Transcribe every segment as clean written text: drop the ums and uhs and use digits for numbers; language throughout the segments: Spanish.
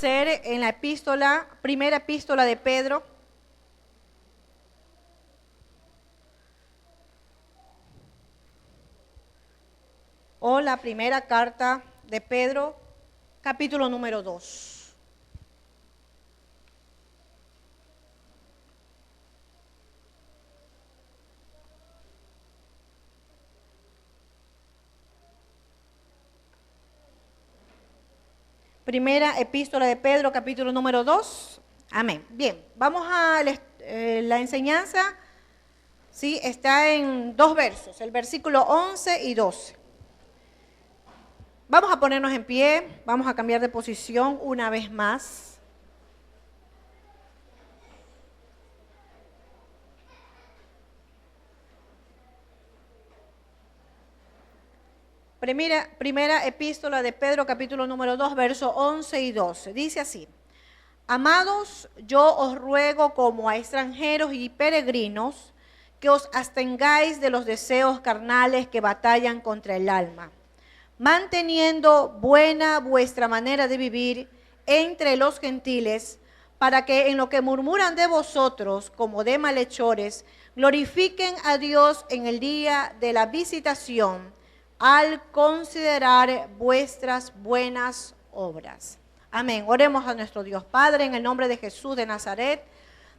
ser en la epístola, primera epístola de Pedro. O la primera carta de Pedro, capítulo número 2. Primera epístola de Pedro, capítulo número 2. Amén. Bien, vamos a la enseñanza. Sí, está en dos versos, el versículo 11 y 12. Vamos a ponernos en pie, vamos a cambiar de posición una vez más. Primera epístola de Pedro, capítulo número 2, versos 11 y 12. Dice así: Amados, yo os ruego como a extranjeros y peregrinos que os abstengáis de los deseos carnales que batallan contra el alma, manteniendo buena vuestra manera de vivir entre los gentiles, para que en lo que murmuran de vosotros como de malhechores, glorifiquen a Dios en el día de la visitación, al considerar vuestras buenas obras. Amén. Oremos a nuestro Dios. Padre, en el nombre de Jesús de Nazaret,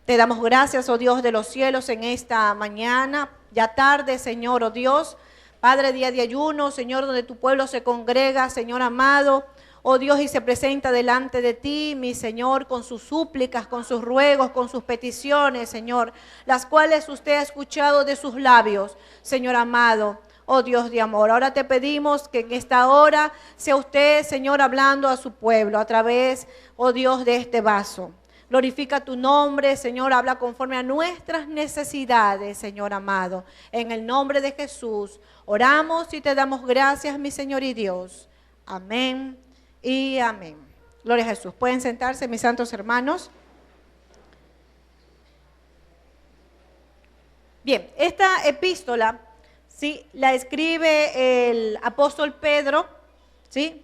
te damos gracias, oh Dios de los cielos, en esta mañana, ya tarde, Señor, oh Dios. Padre, día de ayuno, Señor, donde tu pueblo se congrega, Señor amado, oh Dios, y se presenta delante de ti, mi Señor, con sus súplicas, con sus ruegos, con sus peticiones, Señor, las cuales usted ha escuchado de sus labios, Señor amado. Oh Dios de amor, ahora te pedimos que en esta hora sea usted, Señor, hablando a su pueblo a través, oh Dios, de este vaso. Glorifica tu nombre, Señor, habla conforme a nuestras necesidades, Señor amado. En el nombre de Jesús, oramos y te damos gracias, mi Señor y Dios. Amén y amén. Gloria a Jesús. Pueden sentarse, mis santos hermanos. Bien, esta epístola, sí, la escribe el apóstol Pedro, ¿sí?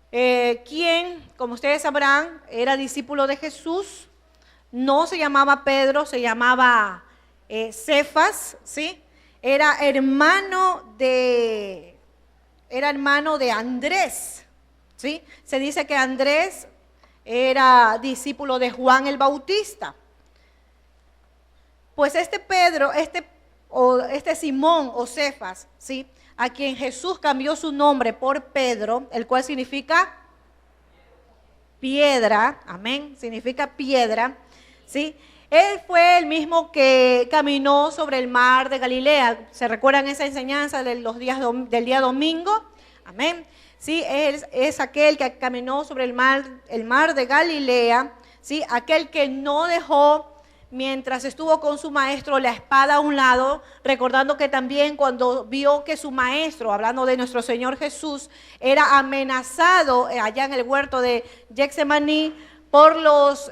Quien, como ustedes sabrán, era discípulo de Jesús. No se llamaba Pedro, se llamaba Cefas, ¿sí? Era hermano de Andrés, ¿sí? Se dice que Andrés era discípulo de Juan el Bautista. Pues este Pedro, este Simón o Cefas, ¿sí?, a quien Jesús cambió su nombre por Pedro, el cual significa piedra, amén, significa piedra, ¿sí? Él fue el mismo que caminó sobre el mar de Galilea. ¿Se recuerdan esa enseñanza del día domingo? Amén. Sí, es aquel que caminó sobre el mar de Galilea, ¿sí? Aquel que no dejó, mientras estuvo con su maestro, la espada a un lado, recordando que también cuando vio que su maestro, hablando de nuestro Señor Jesús, era amenazado allá en el huerto de Getsemaní por los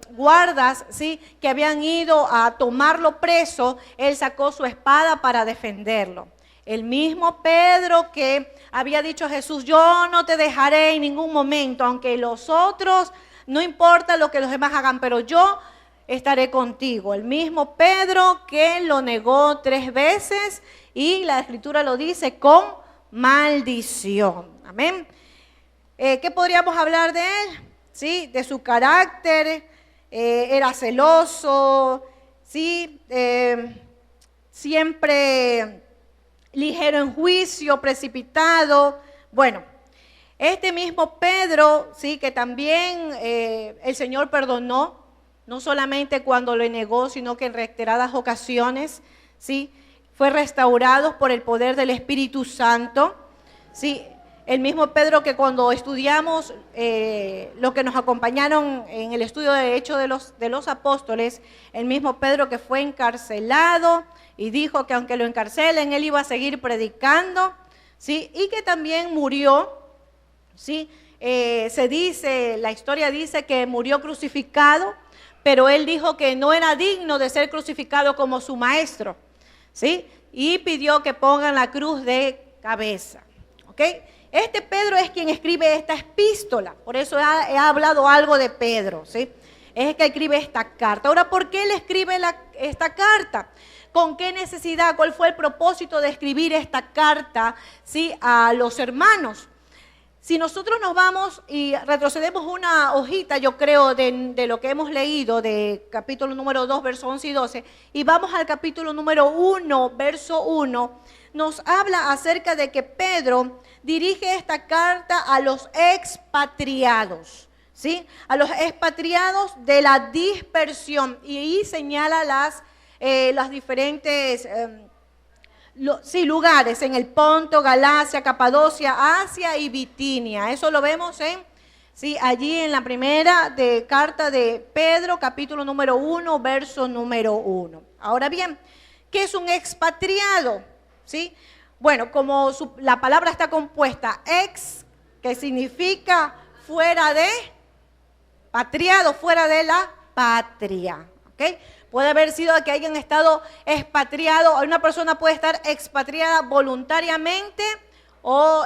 guardas, ¿sí?, que habían ido a tomarlo preso, él sacó su espada para defenderlo. El mismo Pedro que había dicho a Jesús: yo no te dejaré en ningún momento, aunque los otros, no importa lo que los demás hagan, pero yo estaré contigo. El mismo Pedro que lo negó 3 veces y la Escritura lo dice con maldición. Amén. ¿Qué podríamos hablar de él? ¿Sí? De su carácter, era celoso, ¿sí? Siempre ligero en juicio, precipitado. Bueno, este mismo Pedro, ¿sí?, que también el Señor perdonó, no solamente cuando lo negó, sino que en reiteradas ocasiones, ¿sí?, fue restaurado por el poder del Espíritu Santo, ¿sí? El mismo Pedro que cuando estudiamos lo que nos acompañaron en el estudio de Hechos de los Apóstoles, el mismo Pedro que fue encarcelado y dijo que aunque lo encarcelen, él iba a seguir predicando, ¿sí?, y que también murió, ¿sí? La historia dice que murió crucificado, pero él dijo que no era digno de ser crucificado como su maestro, ¿sí? Y pidió que pongan la cruz de cabeza, ¿ok? Este Pedro es quien escribe esta epístola, por eso he hablado algo de Pedro, ¿sí? Es el que escribe esta carta. Ahora, ¿por qué él escribe esta carta? ¿Con qué necesidad? ¿Cuál fue el propósito de escribir esta carta, ¿sí?, a los hermanos? Si nosotros nos vamos y retrocedemos una hojita, yo creo, de lo que hemos leído, de capítulo número 2, versos 11 y 12, y vamos al capítulo número 1, verso 1, nos habla acerca de que Pedro dirige esta carta a los expatriados, ¿sí? A los expatriados de la dispersión, y ahí señala las diferentes lugares en el Ponto, Galacia, Capadocia, Asia y Bitinia. Eso lo vemos allí en la primera carta de Pedro, capítulo número 1, verso número 1. Ahora bien, ¿qué es un expatriado? ¿Sí? Bueno, como la palabra está compuesta, ex, que significa fuera de, patriado, fuera de la patria, ¿ok? Puede haber sido que hayan estado expatriados, una persona puede estar expatriada voluntariamente o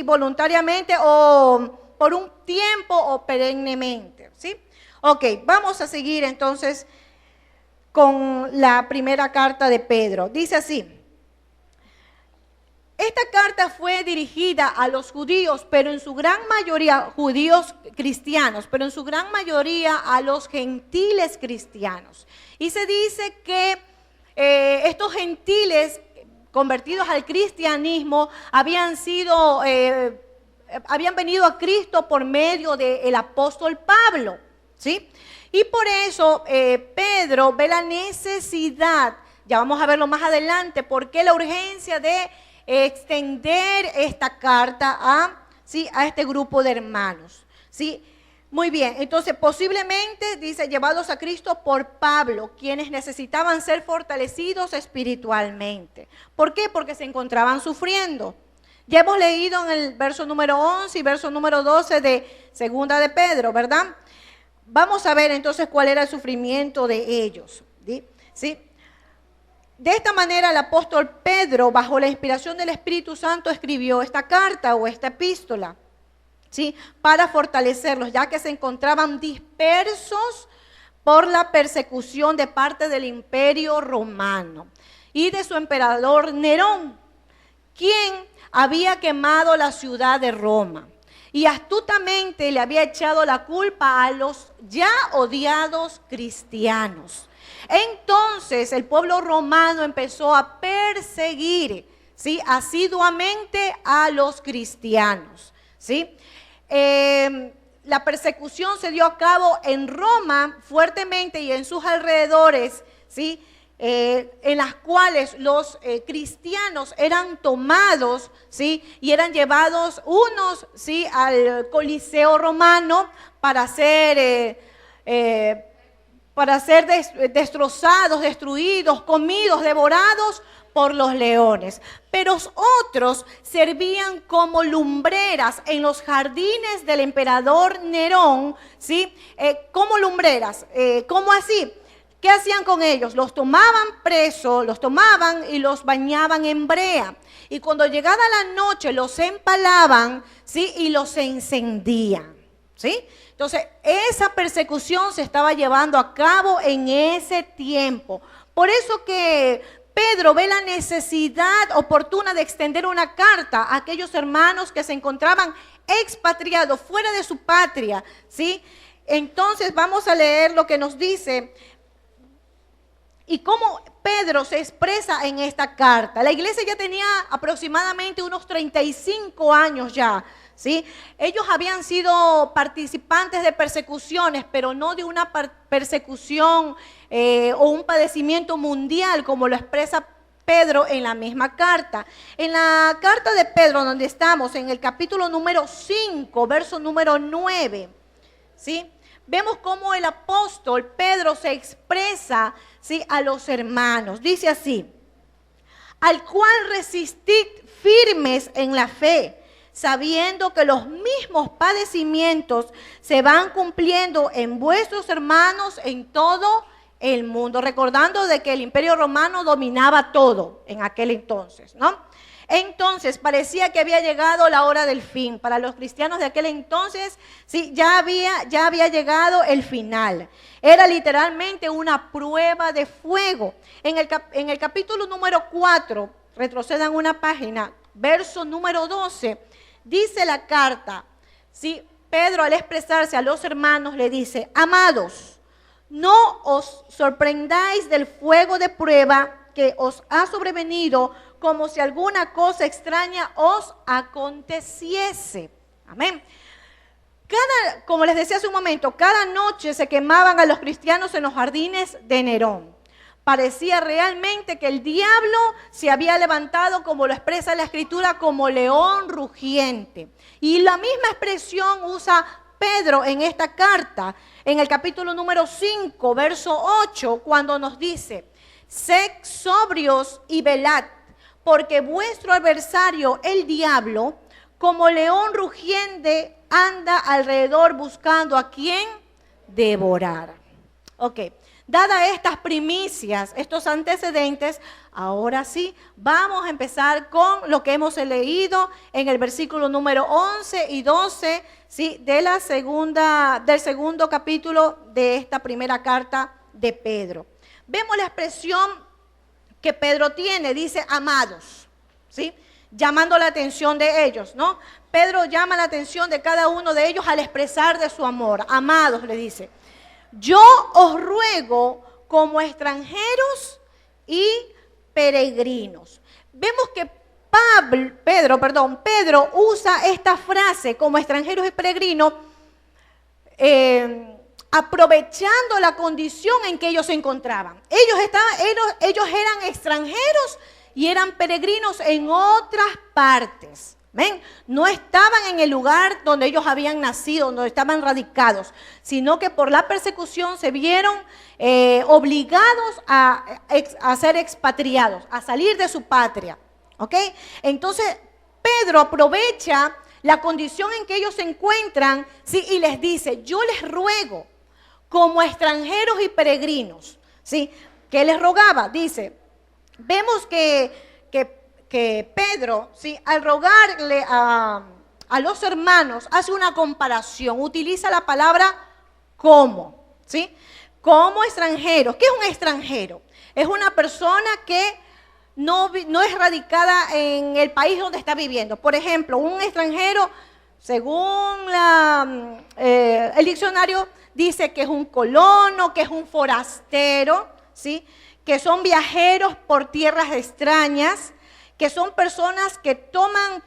voluntariamente o por un tiempo o perennemente, ¿sí? Ok, vamos a seguir entonces con la primera carta de Pedro. Dice así: esta carta fue dirigida a los judíos, pero en su gran mayoría, judíos cristianos, pero en su gran mayoría a los gentiles cristianos. Y se dice que estos gentiles convertidos al cristianismo habían venido a Cristo por medio del apóstol Pablo, ¿sí? Y por eso Pedro ve la necesidad, ya vamos a verlo más adelante, por qué la urgencia de extender esta carta a este grupo de hermanos, ¿sí? Muy bien, entonces posiblemente, dice, llevados a Cristo por Pablo, quienes necesitaban ser fortalecidos espiritualmente. ¿Por qué? Porque se encontraban sufriendo. Ya hemos leído en el verso número 11 y verso número 12 de segunda de Pedro, ¿verdad? Vamos a ver entonces cuál era el sufrimiento de ellos, ¿sí? De esta manera el apóstol Pedro, bajo la inspiración del Espíritu Santo, escribió esta carta o esta epístola, ¿sí?, para fortalecerlos, ya que se encontraban dispersos por la persecución de parte del Imperio Romano y de su emperador Nerón, quien había quemado la ciudad de Roma y astutamente le había echado la culpa a los ya odiados cristianos. Entonces el pueblo romano empezó a perseguir, ¿sí?, asiduamente a los cristianos, ¿sí? La persecución se dio a cabo en Roma fuertemente y en sus alrededores, ¿sí?, en las cuales los cristianos eran tomados, ¿sí?, y eran llevados unos, ¿sí?, al Coliseo romano para ser destrozados, destruidos, comidos, devorados por los leones. Pero otros servían como lumbreras en los jardines del emperador Nerón, ¿sí? Como lumbreras. ¿Cómo así? ¿Qué hacían con ellos? Los tomaban presos, los tomaban y los bañaban en brea. Y cuando llegada la noche los empalaban, ¿sí?, y los encendían, ¿sí? Entonces, esa persecución se estaba llevando a cabo en ese tiempo. Por eso que Pedro ve la necesidad oportuna de extender una carta a aquellos hermanos que se encontraban expatriados fuera de su patria, ¿sí? Entonces, vamos a leer lo que nos dice y cómo Pedro se expresa en esta carta. La iglesia ya tenía aproximadamente unos 35 años ya, ¿sí? Ellos habían sido participantes de persecuciones, pero no de una persecución o un padecimiento mundial, como lo expresa Pedro en la misma carta. En la carta de Pedro, donde estamos, en el capítulo número 5, verso número 9, ¿sí?, vemos cómo el apóstol Pedro se expresa, ¿sí?, a los hermanos. Dice así: al cual resistid firmes en la fe, sabiendo que los mismos padecimientos se van cumpliendo en vuestros hermanos en todo el mundo. Recordando de que el Imperio Romano dominaba todo en aquel entonces, ¿no? Entonces parecía que había llegado la hora del fin. Para los cristianos de aquel entonces, sí, ya había llegado el final. Era literalmente una prueba de fuego. En el capítulo número 4, retrocedan una página, verso número 12, dice la carta, ¿sí? Pedro, al expresarse a los hermanos, le dice: amados, no os sorprendáis del fuego de prueba que os ha sobrevenido, como si alguna cosa extraña os aconteciese. Amén. Como les decía hace un momento, cada noche se quemaban a los cristianos en los jardines de Nerón. Parecía realmente que el diablo se había levantado, como lo expresa la Escritura, como león rugiente. Y la misma expresión usa Pedro en esta carta, en el capítulo número 5, verso 8, cuando nos dice: sed sobrios y velad, porque vuestro adversario, el diablo, como león rugiente, anda alrededor buscando a quien devorar. Ok, dadas estas primicias, estos antecedentes, ahora sí, vamos a empezar con lo que hemos leído en el versículo número 11 y 12, ¿sí? Del segundo capítulo de esta primera carta de Pedro. Vemos la expresión que Pedro tiene, dice amados, ¿sí? Llamando la atención de ellos, ¿no? Pedro llama la atención de cada uno de ellos al expresar de su amor. Amados, le dice: yo os ruego como extranjeros y peregrinos. Vemos que Pedro usa esta frase como extranjeros y peregrinos, aprovechando la condición en que ellos se encontraban. Ellos eran extranjeros y eran peregrinos en otras partes. ¿Ven? No estaban en el lugar donde ellos habían nacido, donde estaban radicados, sino que por la persecución se vieron obligados a ser expatriados, a salir de su patria. ¿Ok? Entonces Pedro aprovecha la condición en que ellos se encuentran, ¿sí? Y les dice: yo les ruego como extranjeros y peregrinos, ¿sí? ¿Qué les rogaba? Dice, vemos que Pedro, ¿sí? Al rogarle a los hermanos, hace una comparación, utiliza la palabra como, ¿sí? Como extranjeros. ¿Qué es un extranjero? Es una persona que no es radicada en el país donde está viviendo. Por ejemplo, un extranjero, según el diccionario, dice que es un colono, que es un forastero, ¿sí? Que son viajeros por tierras extrañas, que son personas que toman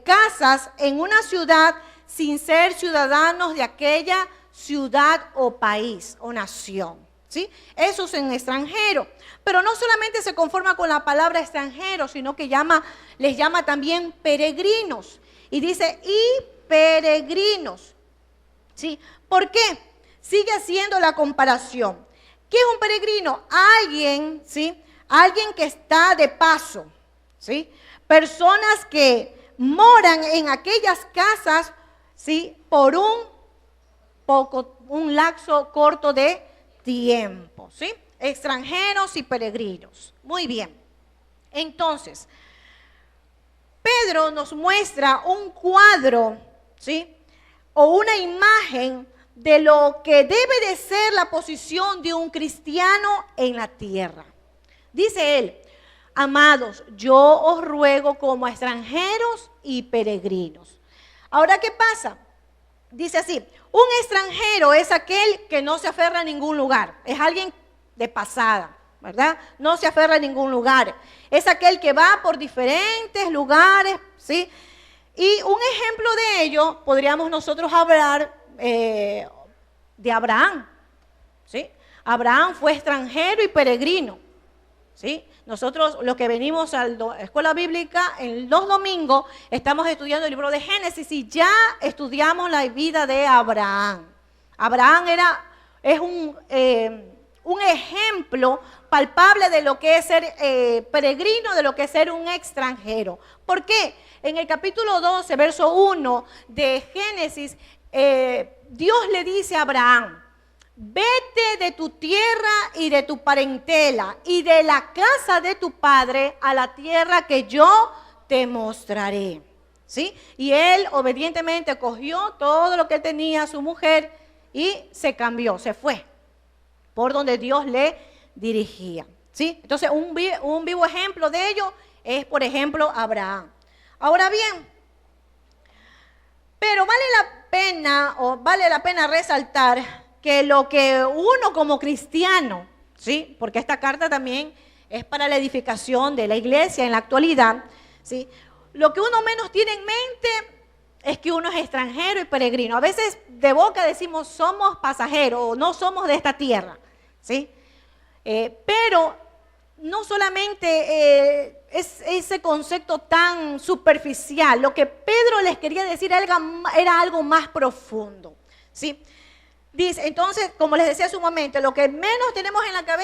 casas en una ciudad sin ser ciudadanos de aquella ciudad o país o nación, ¿sí? Eso es un extranjero. Pero no solamente se conforma con la palabra extranjero, sino que les llama también peregrinos. Y dice, y peregrinos, ¿sí? ¿Por qué? Sigue haciendo la comparación. ¿Qué es un peregrino? Alguien, ¿sí? Alguien que está de paso, ¿sí? Personas que moran en aquellas casas, ¿sí? Por un lapso corto de tiempo, ¿sí? Extranjeros y peregrinos. Muy bien. Entonces, Pedro nos muestra un cuadro, ¿sí? O una imagen de lo que debe de ser la posición de un cristiano en la tierra. Dice él: amados, yo os ruego como extranjeros y peregrinos. Ahora, ¿qué pasa? Dice así: un extranjero es aquel que no se aferra a ningún lugar, es alguien de pasada, ¿verdad? No se aferra a ningún lugar, es aquel que va por diferentes lugares, ¿sí? Y un ejemplo de ello podríamos nosotros hablar de Abraham, ¿sí? Abraham fue extranjero y peregrino, ¿sí? Nosotros, los que venimos a la escuela bíblica, en los domingos estamos estudiando el libro de Génesis y ya estudiamos la vida de Abraham. Abraham es un ejemplo palpable de lo que es ser peregrino, de lo que es ser un extranjero. ¿Por qué? En el capítulo 12, verso 1 de Génesis, Dios le dice a Abraham: vete de tu tierra y de tu parentela y de la casa de tu padre a la tierra que yo te mostraré. ¿Sí? Y él obedientemente cogió todo lo que tenía su mujer y se cambió, se fue por donde Dios le dirigía. ¿Sí? Entonces, un vivo ejemplo de ello es, por ejemplo, Abraham. Ahora bien, pero vale la pena resaltar que lo que uno como cristiano, ¿sí? Porque esta carta también es para la edificación de la iglesia en la actualidad, ¿sí? Lo que uno menos tiene en mente es que uno es extranjero y peregrino. A veces de boca decimos somos pasajeros o no somos de esta tierra, ¿sí? Pero no solamente es ese concepto tan superficial. Lo que Pedro les quería decir era algo más profundo, ¿sí? Dice, entonces, como les decía hace un momento, lo que menos tenemos en la cabeza